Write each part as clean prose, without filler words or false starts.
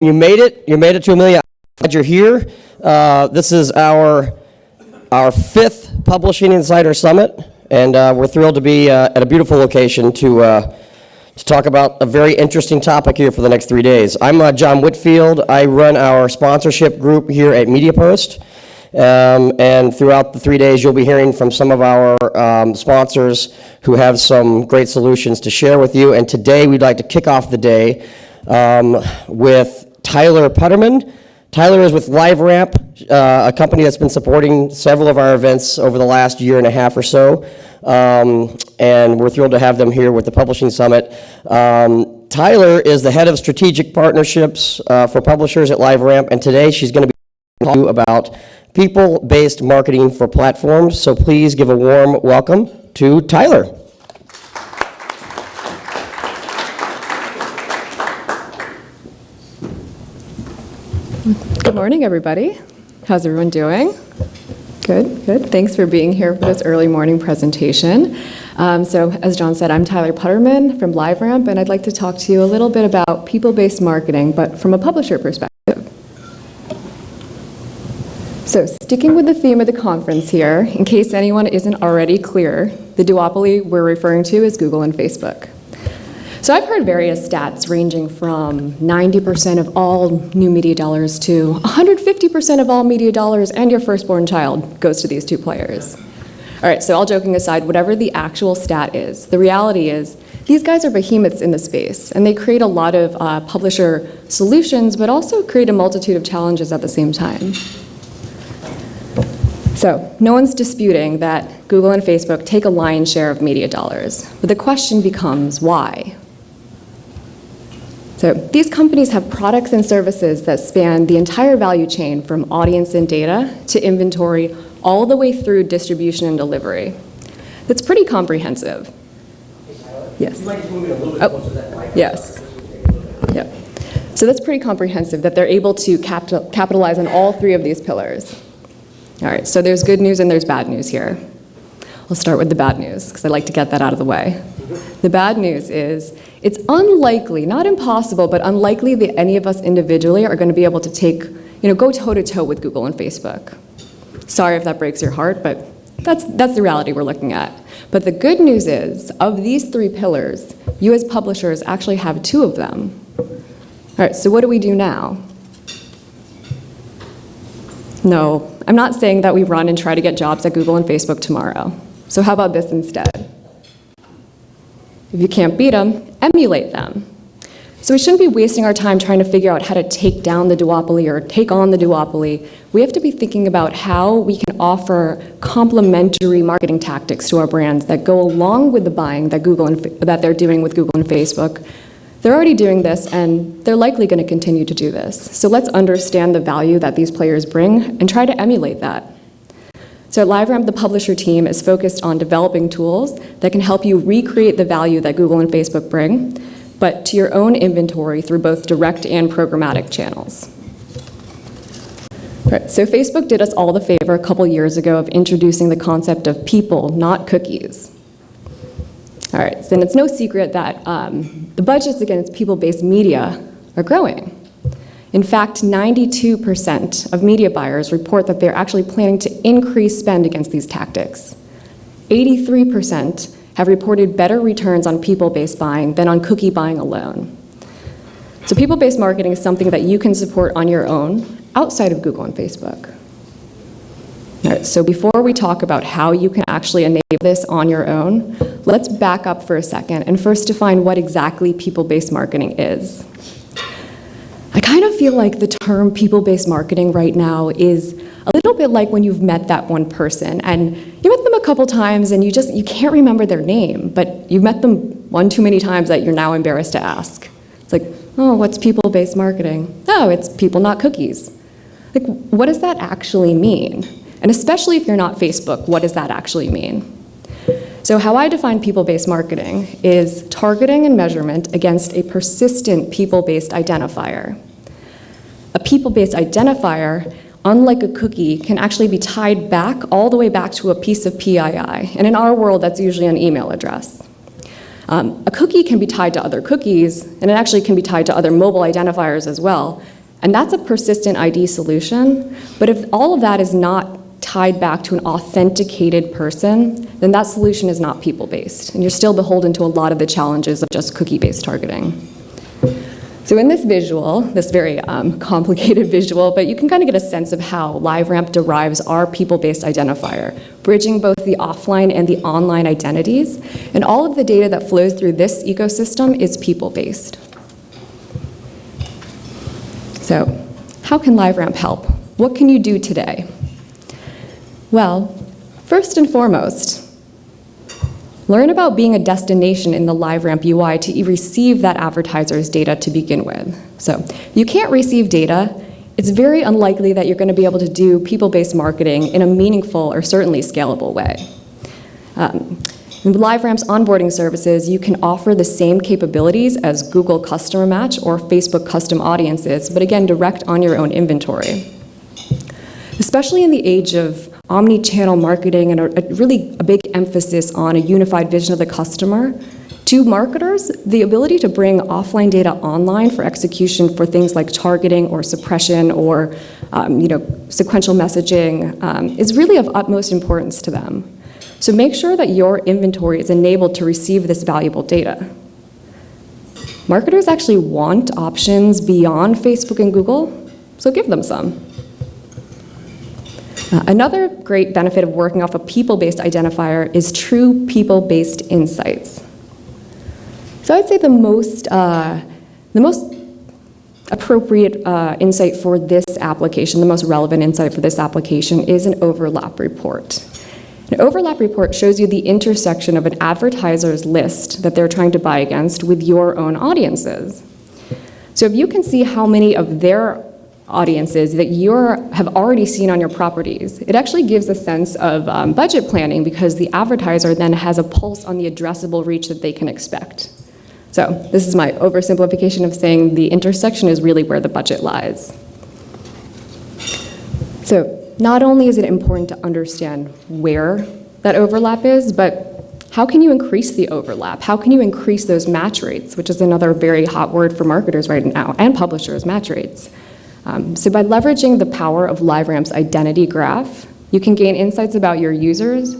You made it. You made it to a million. Glad you're here. This is our fifth Publishing Insider Summit, and we're thrilled to be at a beautiful location to talk about a very interesting topic here for the next 3 days. I'm John Whitfield. I run our sponsorship group here at MediaPost, and throughout the 3 days, you'll be hearing from some of our sponsors who have some great solutions to share with you. And today, we'd like to kick off the day with Tyler Putterman. Tyler is with LiveRamp, a company that's been supporting several of our events over the last year and a half or so, and we're thrilled to have them here with the Publishing Summit. Tyler is the head of strategic partnerships for publishers at LiveRamp, and today she's going to be talking to you about people-based marketing for platforms. So please give a warm welcome to Tyler. Good morning, everybody. How's everyone doing? Good, good. Thanks for being here for this early morning presentation. So as John said, I'm Tyler Putterman from LiveRamp, and I'd like to talk to you a little bit about people-based marketing, but from a publisher perspective. So sticking with the theme of the conference here, in case anyone isn't already clear, the duopoly we're referring to is Google and Facebook. So I've heard various stats ranging from 90% of all new media dollars to 150% of all media dollars and your firstborn child goes to these two players. All right, so all joking aside, whatever the actual stat is, the reality is these guys are behemoths in the space, and they create a lot of publisher solutions, but also create a multitude of challenges at the same time. So no one's disputing that Google and Facebook take a lion's share of media dollars, but the question becomes why? So these companies have products and services that span the entire value chain from audience and data to inventory all the way through distribution and delivery. That's pretty comprehensive. Yes. You might just move it a little bit closer to that mic. Yes. Yep. So that's pretty comprehensive that they're able to capitalize on all three of these pillars. All right, so there's good news and there's bad news here. I'll start with the bad news because I'd like to get that out of the way. The bad news is it's unlikely, not impossible, but unlikely that any of us individually are going to be able to go toe-to-toe with Google and Facebook. Sorry if that breaks your heart, but that's the reality we're looking at. But the good news is, of these three pillars, you as publishers actually have two of them. All right, so what do we do now? No, I'm not saying that we run and try to get jobs at Google and Facebook tomorrow. So how about this instead? If you can't beat them, emulate them. So we shouldn't be wasting our time trying to figure out how to take down the duopoly or take on the duopoly. We have to be thinking about how we can offer complementary marketing tactics to our brands that go along with the buying that they're doing with Google and Facebook. They're already doing this, and they're likely going to continue to do this. So let's understand the value that these players bring and try to emulate that. So at LiveRamp, the publisher team is focused on developing tools that can help you recreate the value that Google and Facebook bring, but to your own inventory through both direct and programmatic channels. Right, so Facebook did us all the favor a couple years ago of introducing the concept of people, not cookies. All right, and it's no secret that the budgets against people-based media are growing. In fact, 92% of media buyers report that they're actually planning to increase spend against these tactics. 83% have reported better returns on people-based buying than on cookie buying alone. So people-based marketing is something that you can support on your own outside of Google and Facebook. All right, so before we talk about how you can actually enable this on your own, let's back up for a second and first define what exactly people-based marketing is. I kind of feel like the term people-based marketing right now is a little bit like when you've met that one person and you met them a couple times and you can't remember their name, but you've met them one too many times that you're now embarrassed to ask. It's like, oh, what's people-based marketing? Oh, it's people, not cookies. Like, what does that actually mean? And especially if you're not Facebook, what does that actually mean? So how I define people-based marketing is targeting and measurement against a persistent people-based identifier. A people-based identifier, unlike a cookie, can actually be tied back all the way back to a piece of PII. And in our world, that's usually an email address. A cookie can be tied to other cookies, and it actually can be tied to other mobile identifiers as well. And that's a persistent ID solution. But if all of that is not tied back to an authenticated person, then that solution is not people-based. And you're still beholden to a lot of the challenges of just cookie-based targeting. So in this visual, this very complicated visual, but you can kind of get a sense of how LiveRamp derives our people-based identifier, bridging both the offline and the online identities. And all of the data that flows through this ecosystem is people-based. So how can LiveRamp help? What can you do today? Well, first and foremost, learn about being a destination in the LiveRamp UI to receive that advertiser's data to begin with. So you can't receive data. It's very unlikely that you're going to be able to do people-based marketing in a meaningful or certainly scalable way. With LiveRamp's onboarding services, you can offer the same capabilities as Google Customer Match or Facebook Custom Audiences, but again, direct on your own inventory. Especially in the age of omni-channel marketing and a big emphasis on a unified vision of the customer, to marketers, the ability to bring offline data online for execution for things like targeting or suppression or sequential messaging is really of utmost importance to them. So make sure that your inventory is enabled to receive this valuable data. Marketers actually want options beyond Facebook and Google, so give them some. Another great benefit of working off a people-based identifier is true people-based insights. So I'd say the most appropriate insight for this application, the most relevant insight for this application is an overlap report. An overlap report shows you the intersection of an advertiser's list that they're trying to buy against with your own audiences. So if you can see how many of their audiences that you have already seen on your properties, it actually gives a sense of budget planning because the advertiser then has a pulse on the addressable reach that they can expect. So this is my oversimplification of saying the intersection is really where the budget lies. So not only is it important to understand where that overlap is, but how can you increase the overlap? How can you increase those match rates, which is another very hot word for marketers right now, and publishers, match rates. So by leveraging the power of LiveRamp's identity graph, you can gain insights about your users,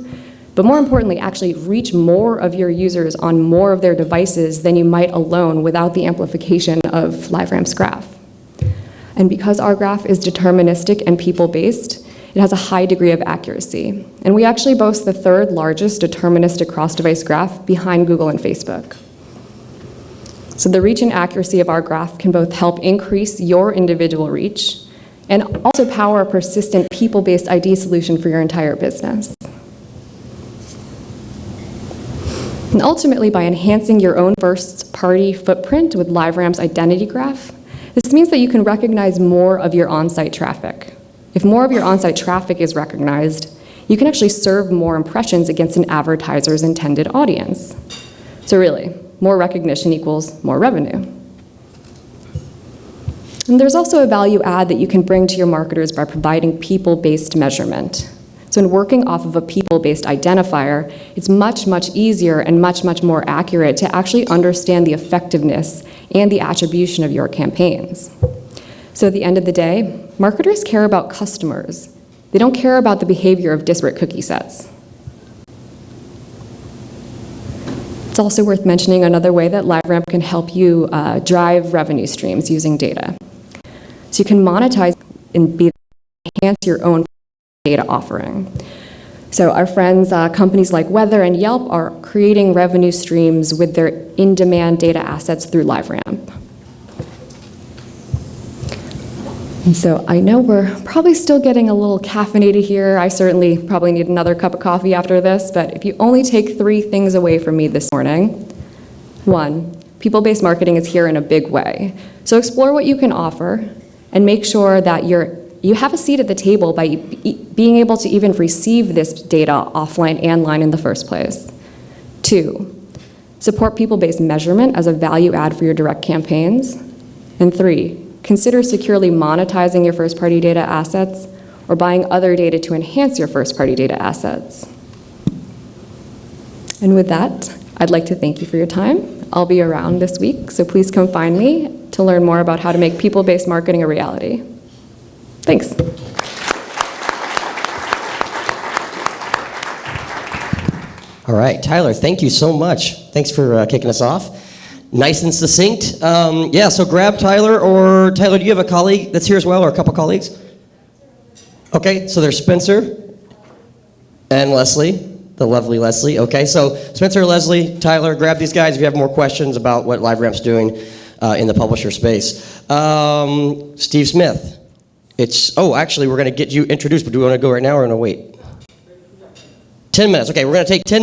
but more importantly, actually reach more of your users on more of their devices than you might alone without the amplification of LiveRamp's graph. And because our graph is deterministic and people-based, it has a high degree of accuracy. And we actually boast the third largest deterministic cross-device graph behind Google and Facebook. So the reach and accuracy of our graph can both help increase your individual reach and also power a persistent people-based ID solution for your entire business. And ultimately, by enhancing your own first-party footprint with LiveRamp's identity graph, this means that you can recognize more of your on-site traffic. If more of your on-site traffic is recognized, you can actually serve more impressions against an advertiser's intended audience. So really, more recognition equals more revenue. And there's also a value add that you can bring to your marketers by providing people-based measurement. So in working off of a people-based identifier, it's much, much easier and much, much more accurate to actually understand the effectiveness and the attribution of your campaigns. So at the end of the day, marketers care about customers. They don't care about the behavior of disparate cookie sets. It's also worth mentioning another way that LiveRamp can help you drive revenue streams using data. So you can monetize and enhance your own data offering. So our friends, companies like Weather and Yelp are creating revenue streams with their in-demand data assets through LiveRamp. And so I know we're probably still getting a little caffeinated here. I certainly probably need another cup of coffee after this, but if you only take 3 things away from me this morning, 1, people-based marketing is here in a big way. So explore what you can offer and make sure that you have a seat at the table by being able to even receive this data offline and online in the first place. 2, support people-based measurement as a value add for your direct campaigns. And 3, consider securely monetizing your first-party data assets or buying other data to enhance your first-party data assets. And with that, I'd like to thank you for your time. I'll be around this week, so please come find me to learn more about how to make people-based marketing a reality. Thanks. All right, Tyler, thank you so much. Thanks for kicking us off. Nice and succinct. Yeah, so grab Tyler, or Tyler, do you have a colleague that's here as well, or a couple colleagues? Okay, so there's Spencer and Leslie, the lovely Leslie. Okay, so Spencer, Leslie, Tyler, grab these guys if you have more questions about what LiveRamp's doing in the publisher space. Steve Smith. Actually, we're going to get you introduced, but do we want to go right now or no, wait? 10 minutes. Okay, we're going to take 10 minutes.